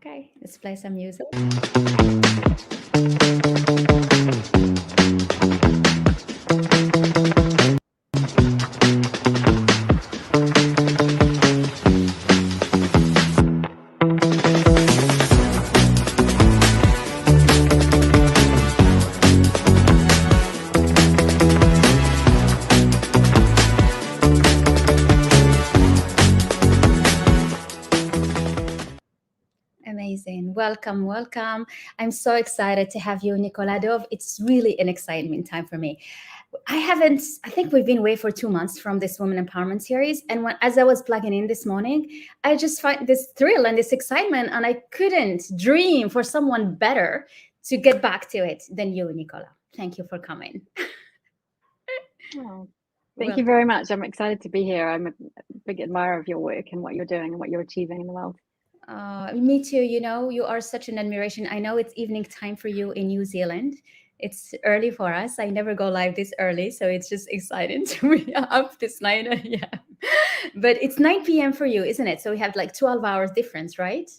Okay, let's play some music. Amazing. Welcome, welcome. I'm so excited to have you, Nicola Dove. It's really an excitement time for me. I think we've been away for 2 months from this Women Empowerment series. And as I was plugging in this morning, I just find this thrill and this excitement. And I couldn't dream for someone better to get back to it than you, Nicola. Thank you for coming. Oh, thank you very much. I'm excited to be here. I'm a big admirer of your work and what you're doing and what you're achieving in the world. Me too. You know, you are such an admiration. I know it's evening time for you in New Zealand. It's early for us. I never go live this early, so it's just exciting to be up this night. Yeah, but it's 9 p.m. for you, isn't it? So we have like 12 hours difference, right?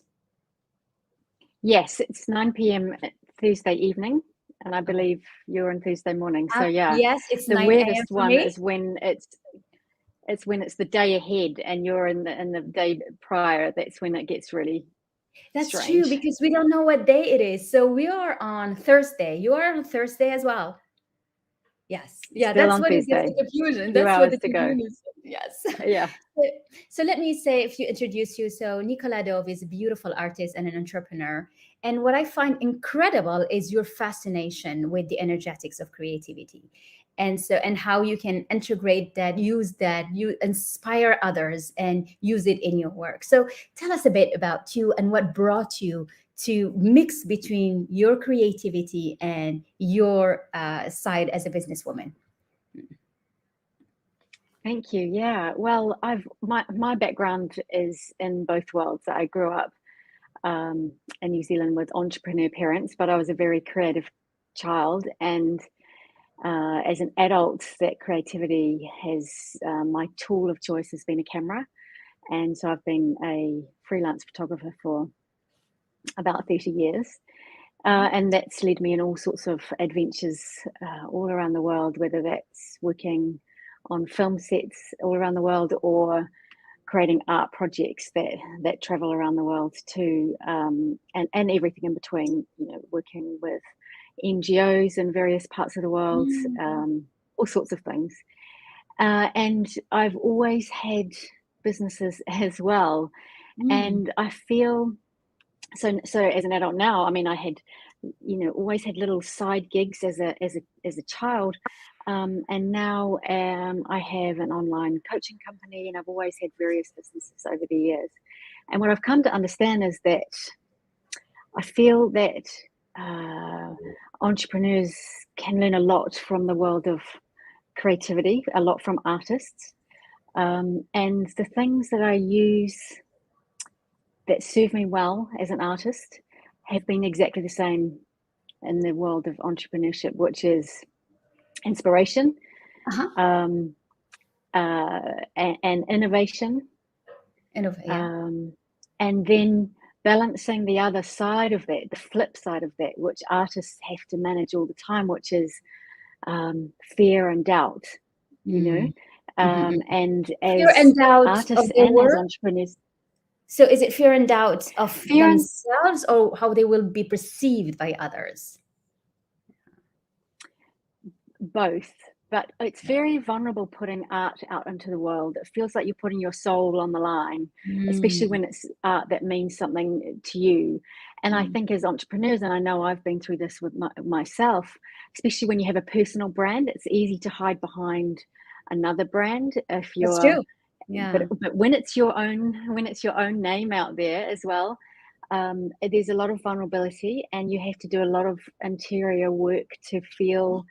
Yes, it's 9 p.m. Thursday evening, and I believe you're on Thursday morning. So yeah, yes, it's the 9 a.m. weirdest for one me. is when it's the day ahead and you're in the day prior. That's when it gets really That's strange. true, because we don't know what day it is. So we are on Thursday. You are on Thursday as well. Yes. Yeah, Still that's on what it gets Thursday. the confusion. 2 That's what hours the to go. confusion is. Yes. Yeah. So let me say, if you introduce you, so Nicola Dove is a beautiful artist and an entrepreneur. And what I find incredible is your fascination with the energetics of creativity. And how you can integrate that, use that, you inspire others and use it in your work. So tell us a bit about you and what brought you to mix between your creativity and your side as a businesswoman. Thank you. Yeah. Well, my background is in both worlds. I grew up in New Zealand with entrepreneur parents, but I was a very creative child. And as an adult, that creativity has my tool of choice has been a camera. And so I've been a freelance photographer for about 30 years. And that's led me in all sorts of adventures all around the world, whether that's working on film sets all around the world or creating art projects that travel around the world too, and everything in between, working with NGOs in various parts of the world, all sorts of things. And I've always had businesses as well. And I feel so as an adult now, I mean, I had always had little side gigs as a child, and now I have an online coaching company, and I've always had various businesses over the years. And what I've come to understand is that I feel that entrepreneurs can learn a lot from the world of creativity, a lot from artists, and the things that I use that serve me well as an artist have been exactly the same in the world of entrepreneurship, which is inspiration, and innovation, and then balancing the other side of that, the flip side of that, which artists have to manage all the time, which is fear and doubt, and as fear and doubt artists and as entrepreneurs. So is it fear and doubt of themselves or how they will be perceived by others? Both, but it's very vulnerable putting art out into the world. It feels like you're putting your soul on the line, especially when it's art that means something to you. And I think as entrepreneurs, and I know I've been through this with myself, especially when you have a personal brand, it's easy to hide behind another brand if you're. That's true. Yeah. But when it's your own name out there as well, there's a lot of vulnerability, and you have to do a lot of interior work to feel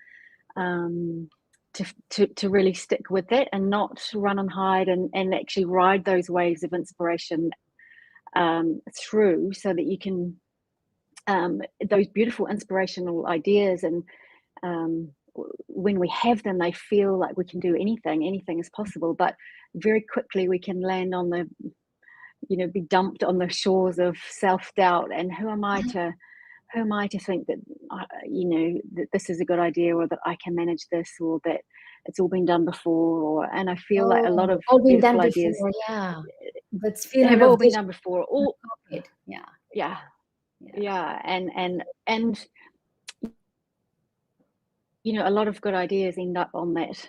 to really stick with it and not run and hide, and actually ride those waves of inspiration through, so that you can those beautiful inspirational ideas, and when we have them, they feel like we can do anything is possible, but very quickly we can land on the be dumped on the shores of self-doubt, and who am I to think that that this is a good idea, or that I can manage this, or that it's all been done before, and I feel like a lot Oh, of all been done beautiful ideas before. Yeah. That's feeling have of all been this. done before. All Yeah. Yeah, Yeah. yeah, and a lot of good ideas end up on that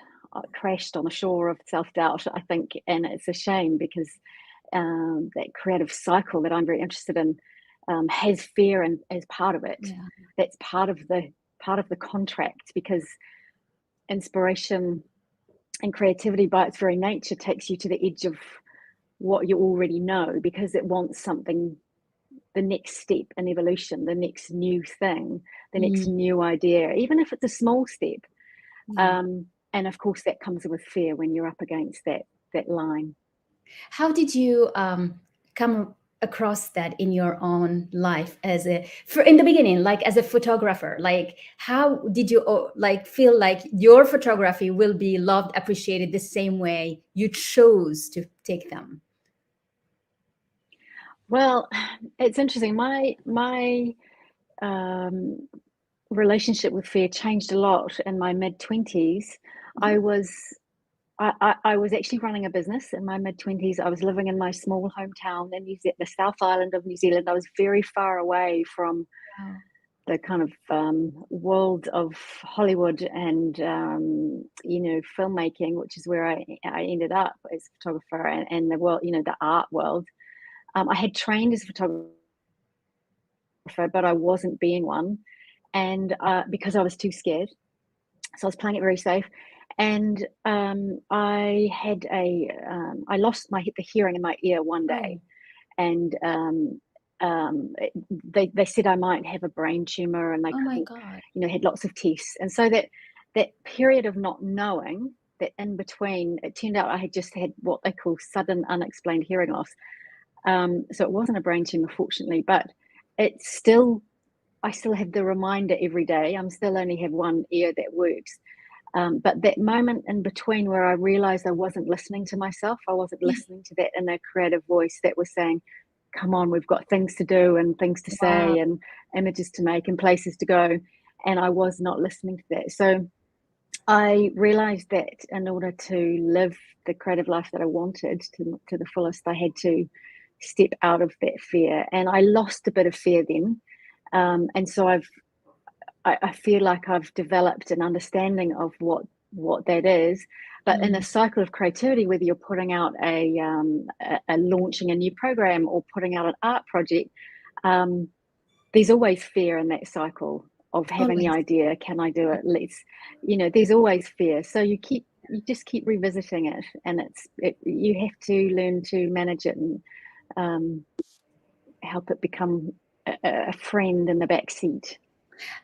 crashed on the shore of self-doubt, I think, and it's a shame because that creative cycle that I'm very interested in has fear and as part of it. Yeah. That's part of the contract, because inspiration and creativity by its very nature takes you to the edge of what you already know, because it wants something, the next step in evolution, the next new thing, the next Mm, new idea, even if it's a small step. yeah. And of course that comes with fear when you're up against that line. How did you come across that in your own life in the beginning, like as a photographer? Like, how did you like feel like your photography will be loved, appreciated the same way you chose to take them? Well, it's interesting. My relationship with fear changed a lot in my mid-20s. Mhm. I was I was actually running a business in my mid-20s. I was living in my small hometown in the South Island of New Zealand. I was very far away from Wow. the kind of world of Hollywood and filmmaking, which is where I ended up as a photographer, and the world, the art world. I had trained as a photographer, but I wasn't being one, and because I was too scared, so I was playing it very safe. And I lost the hearing in my ear one day, Oh, and they said I might have a brain tumor, and they oh my couldn't, God. had lots of tests. And so that period of not knowing, that in between, it turned out I had just had what they call sudden unexplained hearing loss. So it wasn't a brain tumor, fortunately, but I still have the reminder every day. I'm still only have one ear that works. But that moment in between where I realized I wasn't listening to myself, I wasn't Yeah. listening to that inner creative voice that was saying, come on, we've got things to do and things to Wow. say and images to make and places to go. And I was not listening to that. So I realized that in order to live the creative life that I wanted to the fullest, I had to step out of that fear. And I lost a bit of fear then. And so I feel like I've developed an understanding of what that is. But in a Mm. cycle of creativity, whether you're putting out a launching a new program or putting out an art project, there's always fear in that cycle of having the Always. idea. Can I do it? There's always fear. So you just keep revisiting it, and you have to learn to manage it and help it become a friend in the back seat.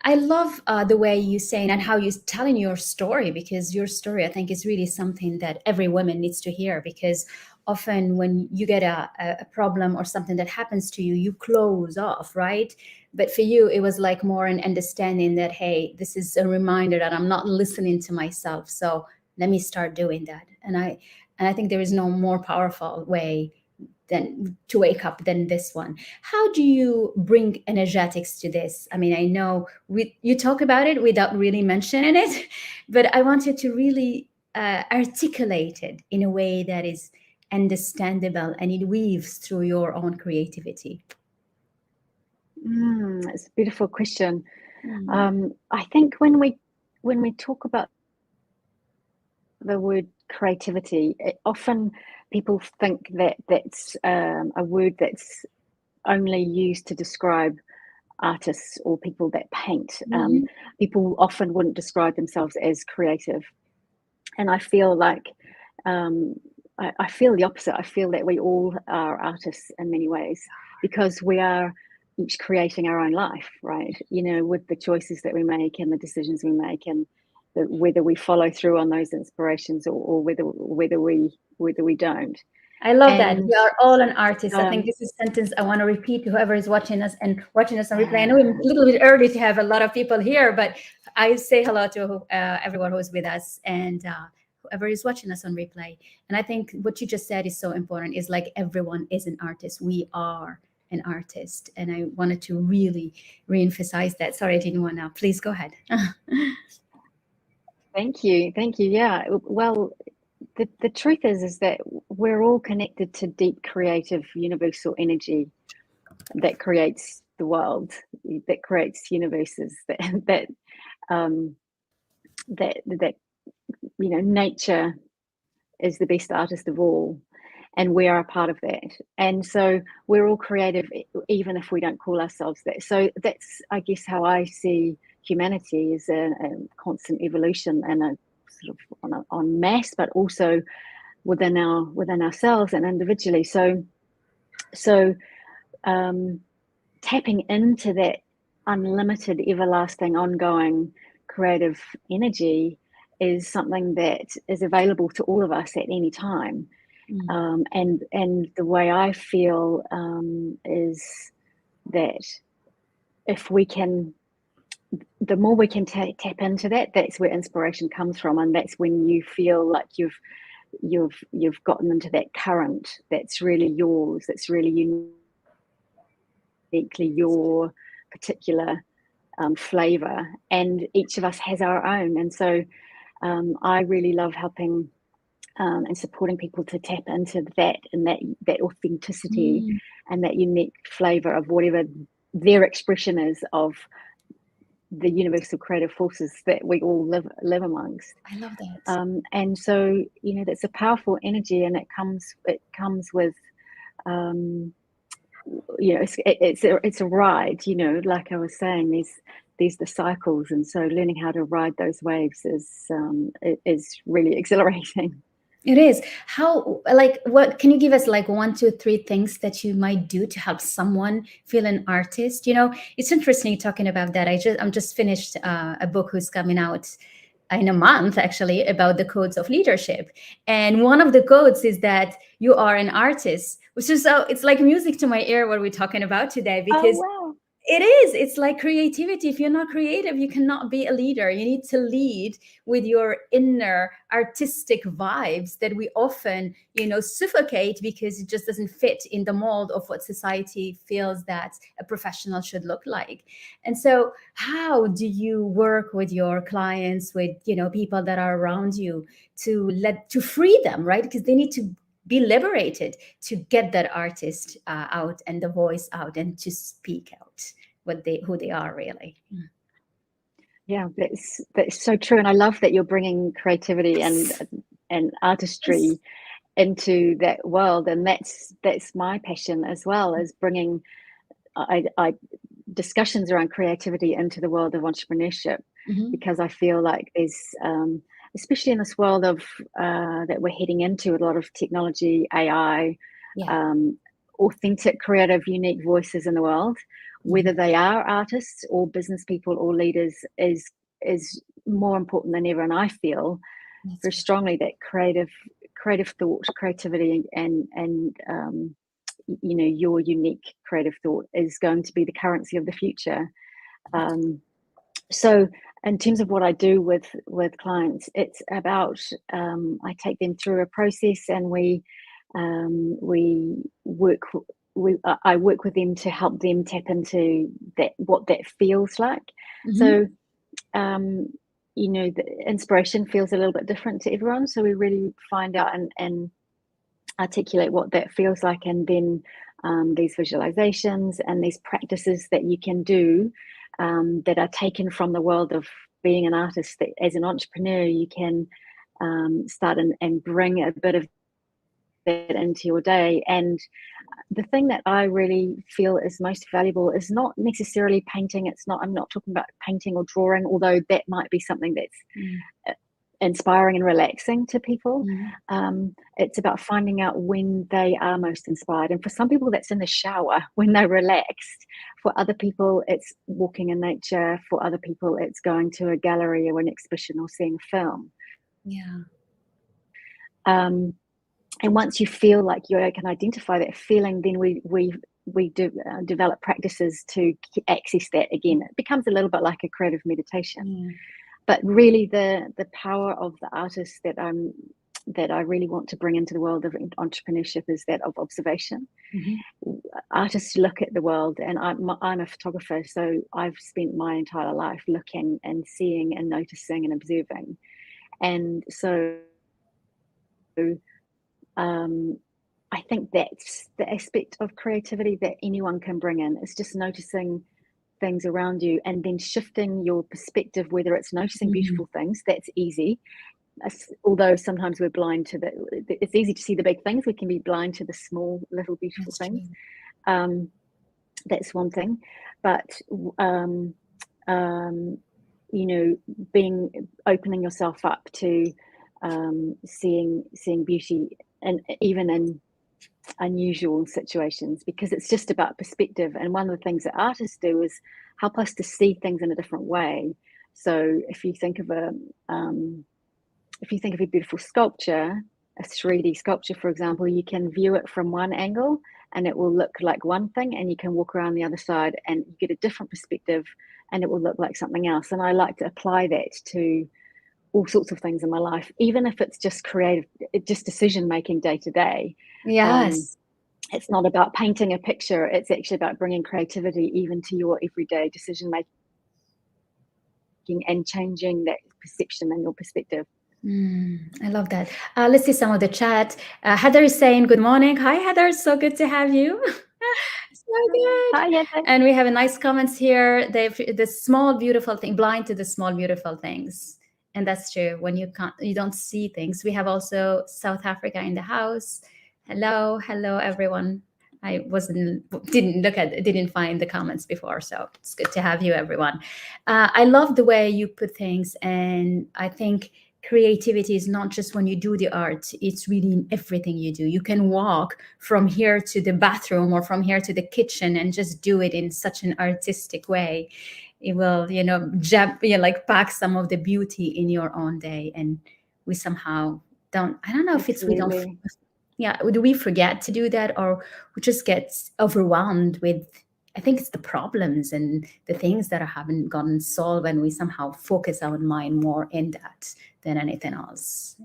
I love the way you saying and how you're telling your story, because your story, I think, is really something that every woman needs to hear. Because often when you get a problem or something that happens to you, you close off, right? But for you, it was like more an understanding that, hey, this is a reminder that I'm not listening to myself. So let me start doing that. And I think there is no more powerful way than to wake up than this one. How do you bring energetics to this? I mean, I know you talk about it without really mentioning it, but I want you to really articulate it in a way that is understandable and it weaves through your own creativity. It's a beautiful question. Mm. I think when we talk about the word creativity, often people think that that's a word that's only used to describe artists or people that paint. Mhm. People often wouldn't describe themselves as creative, and I feel like I feel the opposite. I feel that we all are artists in many ways, because we are each creating our own life, right? With the choices that we make and the decisions we make, and whether we follow through on those inspirations, or whether we don't. I love that. And We are all an artist. I think um, this is a sentence I want to repeat to whoever is watching us on replay. I know yeah, it's a little bit early to have a lot of people here, but I say hello to everyone who's with us and whoever is watching us on replay. And I think what you just said is so important, is like everyone is an artist. We are an artist. And I wanted to really re-emphasize that. Sorry, I didn't want to. Please go ahead. Thank you. Yeah. Well, the truth is that we're all connected to deep creative universal energy that creates the world, that creates universes, that nature is the best artist of all, and we are a part of that. And so we're all creative, even if we don't call ourselves that. So that's, I guess, how I see humanity, is a constant evolution, and a sort of on mass, but also within ourselves and individually. So tapping into that unlimited, everlasting, ongoing creative energy is something that is available to all of us at any time. And the way I feel is that if we can, the more we can tap into that, that's where inspiration comes from, and that's when you feel like you've gotten into that current that's really yours, that's really uniquely your particular flavor, and each of us has our own. And so I really love helping and supporting people to tap into that, and that authenticity and that unique flavor of whatever their expression is of the universal creative forces that we all live amongst. I love that. And so, that's a powerful energy, and it comes with it's a ride, like I was saying, there's the cycles, and so learning how to ride those waves is really exhilarating. It is. How, like, what can you give us, like, 1, 2, 3 things that you might do to help someone feel an artist? It's interesting talking about that. I'm just finished a book who's coming out in a month, actually, about the codes of leadership. And one of the codes is that you are an artist, which is, it's like music to my ear what we're talking about today, because wow. It is. It's like creativity. If you're not creative, you cannot be a leader. You need to lead with your inner artistic vibes that we often, suffocate because it just doesn't fit in the mold of what society feels that a professional should look like. And so how do you work with your clients, with, people that are around you, to free them, right? Because they need to be liberated to get that artist out, and the voice out, and to speak out who they are really. Yeah, that's so true, and I love that you're bringing creativity and artistry into that world, and that's my passion as well, as bringing discussions around creativity into the world of entrepreneurship, because I feel like there's especially in this world of that we're heading into, a lot of technology, AI, authentic, creative, unique voices in the world, whether they are artists or business people or leaders, is more important than ever. And I feel very strongly that creative thought, creativity, and your unique creative thought is going to be the currency of the future. So in terms of what I do with clients, it's about I take them through a process, and I work with them to help them tap into what that feels like. So the inspiration feels a little bit different to everyone, so we really find out and articulate what that feels like, and then these visualizations and these practices that you can do that are taken from the world of being an artist, that as an entrepreneur you can start and bring a bit of that into your day. And the thing that I really feel is most valuable is not necessarily painting. I'm not talking about painting or drawing, although that might be something that's inspiring and relaxing to people. It's about finding out when they are most inspired, and for some people that's in the shower when they're relaxed. For other people it's walking in nature. For other people it's going to a gallery or an exhibition or seeing a film. And once you feel like you can identify that feeling, then we do develop practices to access that again. It becomes a little bit like a creative meditation. but really the power of the artist that I really want to bring into the world of entrepreneurship is that of observation. Artists look at the world, and I'm a photographer, so I've spent my entire life looking and seeing and noticing and observing. And so I think that's the aspect of creativity that anyone can bring in. It's just noticing things around you and then shifting your perspective, whether it's noticing beautiful things, that's easy. Although sometimes we're blind to it's easy to see the big things, we can be blind to the small little beautiful That's things. true. That's one thing. But you know, opening yourself up to seeing beauty, and even in unusual situations, because it's just about perspective. And one of the things that artists do is help us to see things in a different way. So if you think of a beautiful sculpture, a 3D sculpture, for example, you can view it from one angle and it will look like one thing, and you can walk around the other side and you get a different perspective and it will look like something else. And I like to apply that to all sorts of things in my life, even if it's just creative, just decision making day to day. Yes. It's not about painting a picture, it's actually about bringing creativity even to your everyday decision making and changing that perception and your perspective. I love that. Let's see some of the chat. Heather is saying good morning. Hi, Heather. So good to have you. So good. Hi, Heather. And we have a nice comments here. The small beautiful thing, blind to the small beautiful things, and that's true. When you don't see things. We have also South Africa in the house. Hello, everyone. I didn't find the comments before, so it's good to have you, everyone. I love the way you put things, and I think creativity is not just when you do the art, it's really in everything you do. You can walk from here to the bathroom or from here to the kitchen and just do it in such an artistic way. It will, pack some of the beauty in your own day. And we somehow don't, I don't know if it's, we don't, Absolutely. yeah, do we forget to do that, or we just get overwhelmed with, I think it's the problems and the things that haven't gotten solved, and we somehow focus our mind more in that than anything else.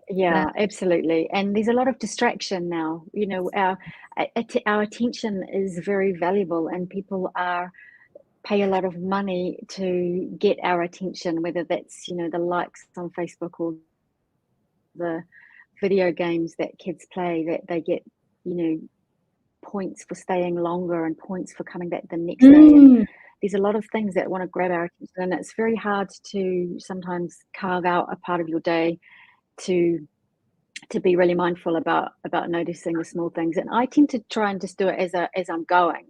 Yeah, absolutely. And there's a lot of distraction now. You know, our attention is very valuable, and people pay a lot of money to get our attention, whether that's, you know, the likes on Facebook or the video games that kids play, that they get, you know, points for staying longer and points for coming back the next day. And there's a lot of things that want to grab our attention, and it's very hard to sometimes carve out a part of your day to be really mindful about noticing the small things. And I tend to try and just do it as I'm going.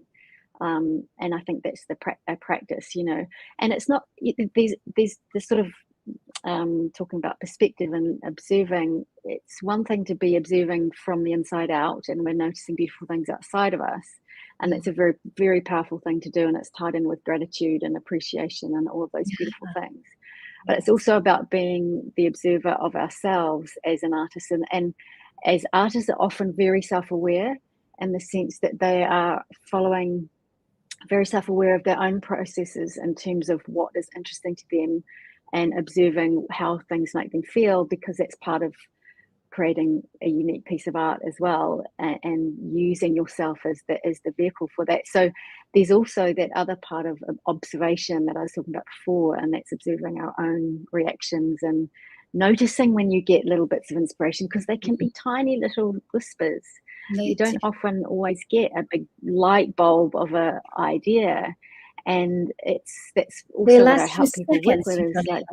And I think that's a practice, you know. And it's not, there's this sort of talking about perspective and observing. It's one thing to be observing from the inside out, and we're noticing beautiful things outside of us, and that's a very, very powerful thing to do, and it's tied in with gratitude and appreciation and all of those beautiful things. But it's also about being the observer of ourselves as an artist, and as artists are often very self-aware, in the sense that they are very self-aware of their own processes in terms of what is interesting to them, and observing how things make them feel, because that's part of creating a unique piece of art as well, and using yourself as the vehicle for that. So there's also that other part of observation that I was talking about before, and that's observing our own reactions and noticing when you get little bits of inspiration, because they can be tiny little whispers. You don't often always get a big light bulb of an idea, and that's also what I help people with is like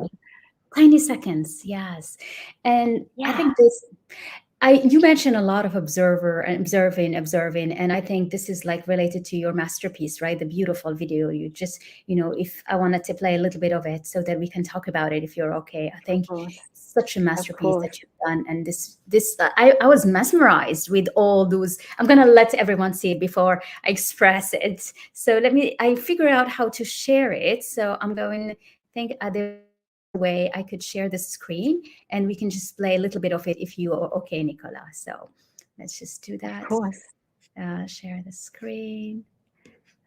tiny seconds. Yes. And I think you mentioned a lot of observing, and I think this is like related to your masterpiece, right? The beautiful video. You just, if I wanted to play a little bit of it so that we can talk about it, if you're okay. I think such a masterpiece that you've done, and I was mesmerized with all those. I'm gonna let everyone see it before I express it. So I figure out how to share it. So I'm going to think there's a way I could share the screen, and we can just play a little bit of it if you are okay, Nicola. So let's just do that. Of course. Share the screen.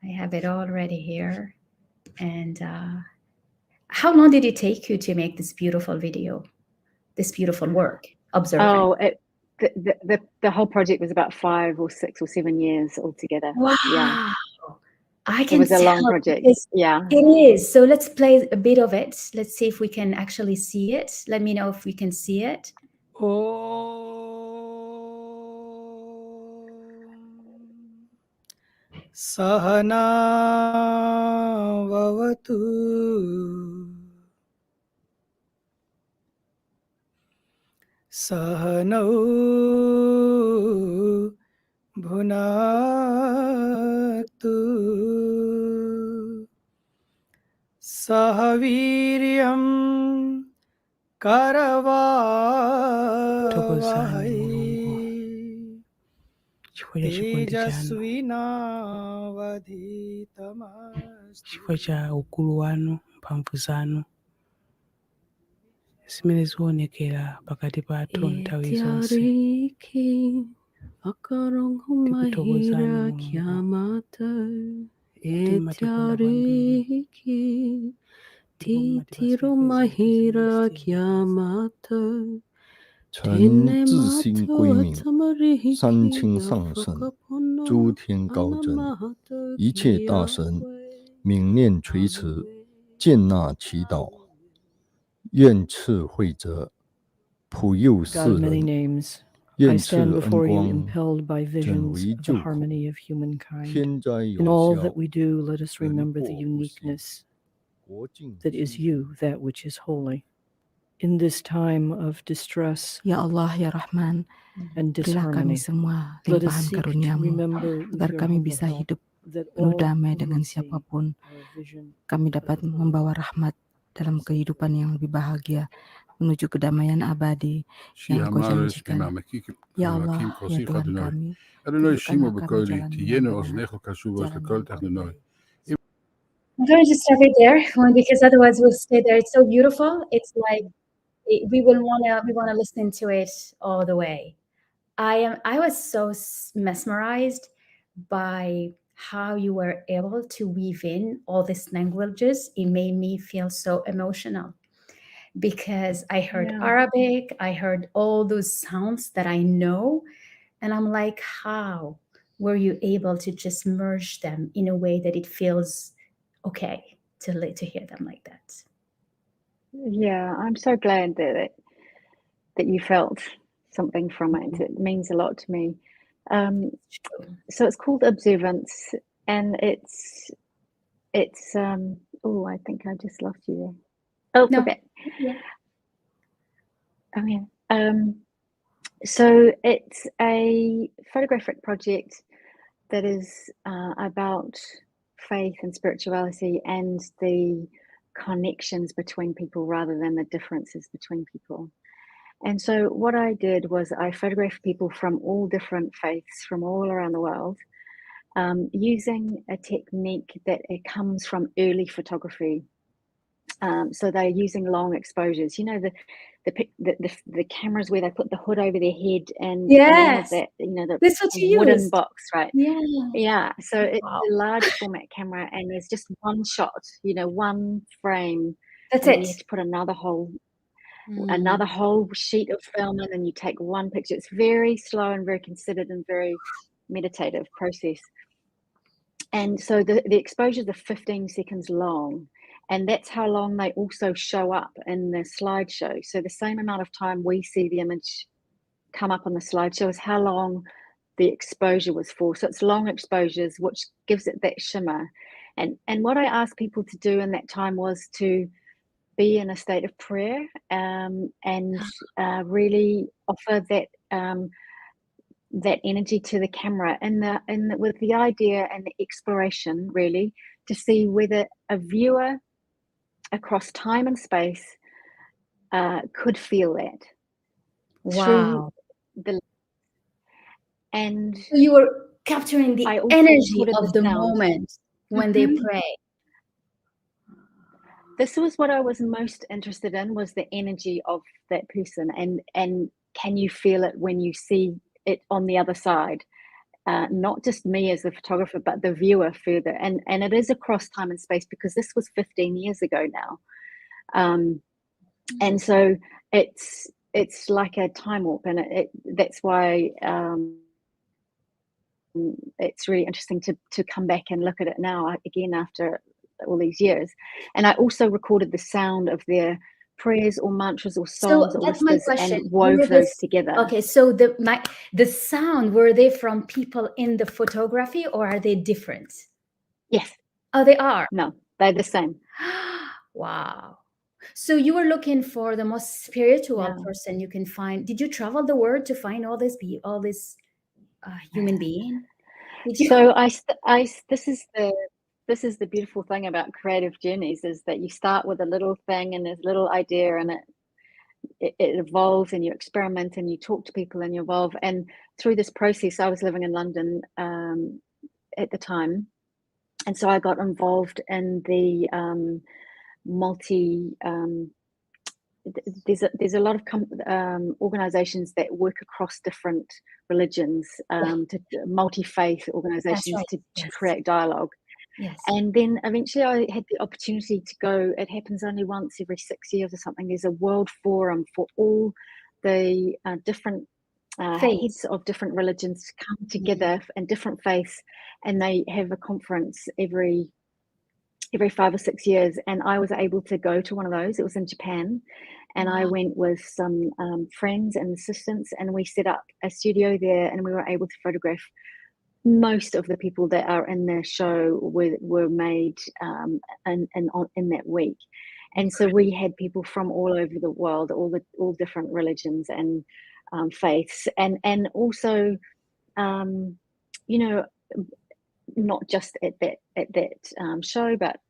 I have it already here, and How long did it take you to make this beautiful video, this beautiful work, Observance? Oh, the whole project was about 5 or 6 or 7 years altogether. Yeah, Wow, I it can was a long tell project. because Yeah. it is. So let's play a bit of it. Let's see if we can actually see it. Let me know if we can see it. सहनावतु सहनौ भुनक्तु सह वीर्यं करवावहै तेजस्विनावधीतमस्तु chifukwa cha ukulu wanu, mphamvu zanu zimene zikuonekera pakati pathu nthawi zonse. Etiariki akarongomahira Tikuthokozani kiamata. kuti mumatikonda kwambiri Etiariki ndipo mumatipatsa titiro ife zinthu mahira zimene kiamata. 臣自心归命，三清上圣，诸天高真，一切大神冥念垂慈，见纳祈祷，愿赐惠泽，普佑 God 世 of many 人， names, I 愿赐 stand 恩 before you 光， impelled by 真 visions 为 of 救 the 苦， harmony of humankind. 天灾 In 有 all 效 that，we do, let us 人 remember 祸 the 不息， uniqueness 国境 that is 清 you, that which is holy. In this time of distress Ya Allah, Ya Rahman, and berilah kami disharmony, semua let us limpahan seek to karuniamu, remember agar your kami humble bisa help, hidup that penuh all damai who dengan would see siapapun. our vision Kami of dapat the Torah membawa rahmat dalam kehidupan yang lebih bahagia, menuju kedamaian abadi yang Engkau janjikan. Ya Allah, ya Tuhan kami, tunjukkanlah kami jalan yang benar, jalan yang Kau ridhai. I'm going to just stop it there because otherwise we'll stay there. It's so beautiful. It's like we wanna listen to it all the way. I was so mesmerized by how you were able to weave in all these languages. It made me feel so emotional because I heard Yeah. Arabic, I heard all those sounds that I know, and I'm like, how were you able to just merge them in a way that it feels okay to hear them like that? Yeah, I'm so glad that you felt something from it. It means a lot to me. So it's called Observance, and it's oh, I think I just lost you there. Oh, No. we're back. Yeah. Oh yeah. So it's a photographic project that is about faith and spirituality and the connections between people rather than the differences between people. And so what I did was I photographed people from all different faiths from all around the world, using a technique that it comes from early photography. So they're using long exposures. You know, the cameras where they put the hood over their head and all of Yes. that, you know, the That's what you wooden used. box, right? Yeah. Yeah. So it's Wow. a large format camera, and there's just one shot, you know, one frame, That's and then it. you have to put another whole sheet of film, and then you take one picture. It's very slow and very considered and very meditative process. And so the exposures are 15 seconds long, and that's how long they also show up in the slideshow. So the same amount of time we see the image come up on the slideshow is how long the exposure was for. So it's long exposures, which gives it that shimmer. And what I asked people to do in that time was to be in a state of prayer, and really offer that that energy to the camera, with the idea and the exploration, really, to see whether a viewer across time and space could feel that. Wow. And so you were capturing the energy of the moment when they pray. This was what I was most interested in, was the energy of that person, and can you feel it when you see it on the other side? Not just me as the photographer, but the viewer further. And it is across time and space, because this was 15 years ago now. And so it's like a time warp, and that's why it's really interesting to come back and look at it now again after all these years. And I also recorded the sound of their prayers or mantras or songs So or that's my whispers question. and wove those together. Okay, so the sound, were they from people in the photography, or are they different? Yes. Oh, they are. No, they're the same. Wow. So you were looking for the most spiritual Yeah. person you can find. Did you travel the world to find all this human being? Did you? So this is the beautiful thing about creative journeys, is that you start with a little thing and a little idea, and it evolves, and you experiment and you talk to people and you evolve. And through this process, I was living in London at the time, and so I got involved in the there's a lot of organizations that work across different religions, to multi-faith organizations, right. to Yes. create dialogue. Yes. And then eventually I had the opportunity to go. It happens only once every 6 years or something. There's a world forum for all the different heads of different religions come together and different faiths, and they have a conference every 5 or 6 years. And I was able to go to one of those. It was in Japan, and I went with some friends and assistants, and we set up a studio there, and we were able to photograph most of the people that are in the show were made in that week. And so we had people from all over the world, all different religions and faiths, and also you know, not just at that show, but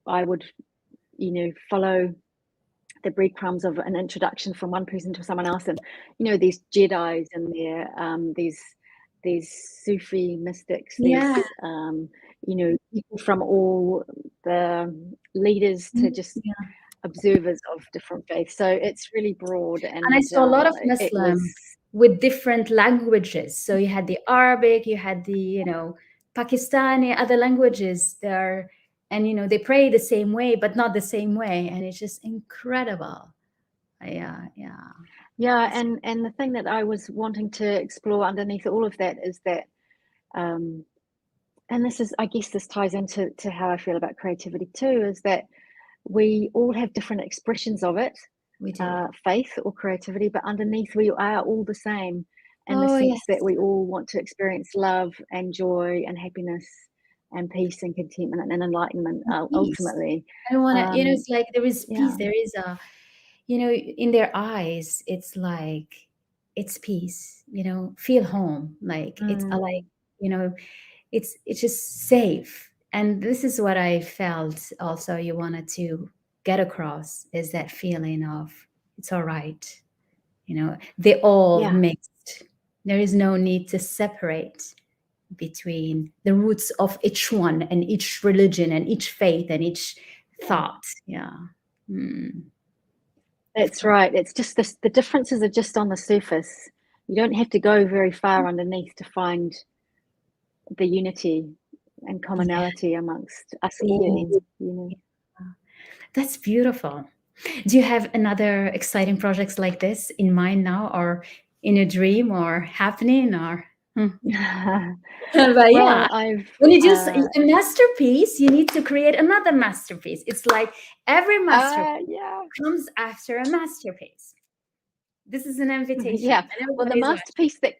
I would, you know, follow the breadcrumbs of an introduction from one person to someone else, and you know, these Jedis and their these Sufi mystics, these you know, people from all the leaders to just observers of different faiths. So it's really broad, and I saw a lot of Muslims with different languages. So you had the Arabic, you had the, you know, Pakistani, other languages there, and you know, they pray the same way but not the same way, and it's just incredible. Yeah. And the thing that I was wanting to explore underneath all of that is that and this is, I guess this ties into how I feel about creativity too, is that we all have different expressions of it, faith or creativity, but underneath we are all the same, in the sense that we all want to experience love and joy and happiness and peace and contentment and enlightenment, ultimately. I want to, you know, it's like there is peace. There is a, you know, in their eyes, it's like, it's peace, you know, feel home. Like it's like, you know, it's just safe. And this is what I felt also you wanted to get across, is that feeling of it's all right. You know, they all mixed. There is no need to separate between the roots of each one and each religion and each faith and each thought. That's right. It's just the differences are just on the surface. You don't have to go very far underneath to find the unity and commonality amongst us all. You know. That's beautiful. Do you have another exciting projects like this in mind now, or in a dream, or happening, or? But well, when you do a masterpiece, you need to create another masterpiece. It's like every masterpiece comes after a masterpiece. This is an invitation. Well, the masterpiece that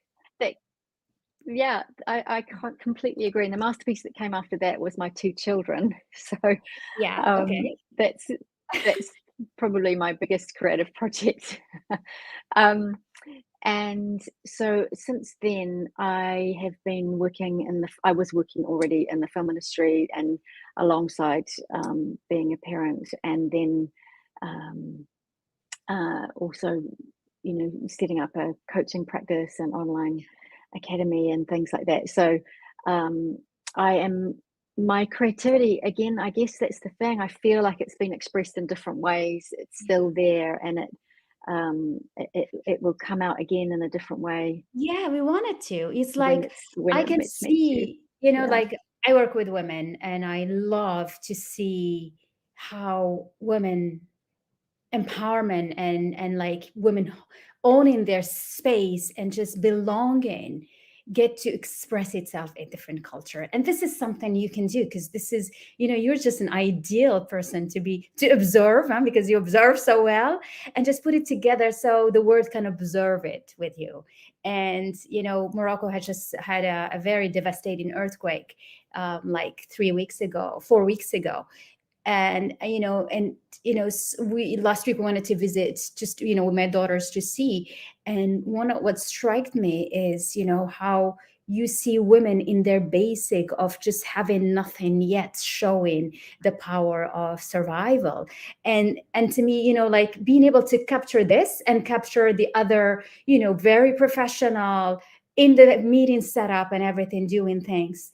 I can't completely agree. And the masterpiece that came after that was my 2 children. So that's probably my biggest creative project. And so since then, I have been working I was working already in the film industry, and alongside being a parent, and then also, you know, setting up a coaching practice and online academy and things like that. So my creativity, again, I guess that's the thing. I feel like it's been expressed in different ways. It's still there, and it will come out again in a different way. Yeah, we want it to. It's like I can see, you know, like I work with women, and I love to see how women empowerment and like women owning their space and just belonging get to express itself in different culture. And this is something you can do, because this is, you know, you're just an ideal person to observe, huh? Because you observe so well, and just put it together so the world can observe it with you. And you know, Morocco had just had a very devastating earthquake like 4 weeks ago. And we last week we wanted to visit, just with my daughters, to see. And one of what struck me is, how you see women in their basic of just having nothing yet showing the power of survival. And to me, like being able to capture this and capture the other, very professional in the meeting setup and everything, doing things.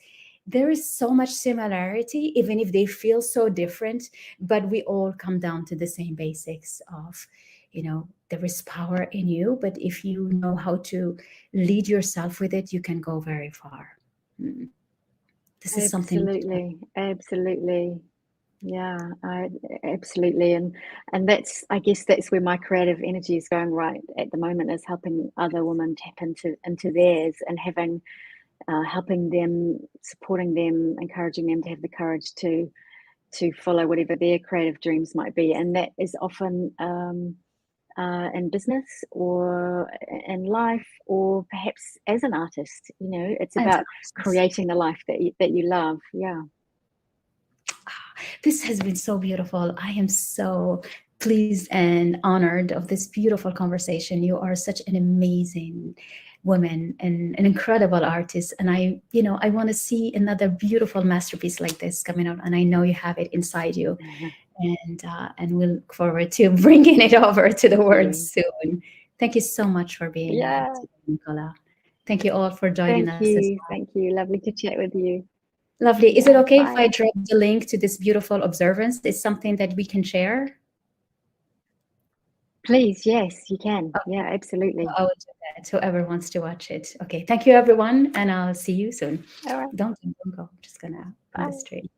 There is so much similarity, even if they feel so different, but we all come down to the same basics of, there is power in you, but if you know how to lead yourself with it, you can go very far. This is something. Absolutely. Yeah, absolutely. And that's, I guess that's where my creative energy is going right at the moment, is helping other women tap into theirs, and helping them, supporting them, encouraging them to have the courage to follow whatever their creative dreams might be. And that is often in business or in life, or perhaps as an artist. It's about creating the life that you love. Yeah. This has been so beautiful. I am so pleased and honored of this beautiful conversation. You are such an amazing woman and an incredible artist. And I want to see another beautiful masterpiece like this coming out. And I know you have it inside you. And we'll look forward to bringing it over to the world soon. Thank you so much for being here today, Nicola. Thank you all for joining us. Thank you. Lovely to chat with you. Lovely. Is it okay if I drop the link to this beautiful observance? Is something that we can share? Please, yes, you can. Yeah, absolutely. I will do that. Whoever wants to watch it. Okay. Thank you, everyone, and I'll see you soon. All right. Don't go. I'm just gonna on the street.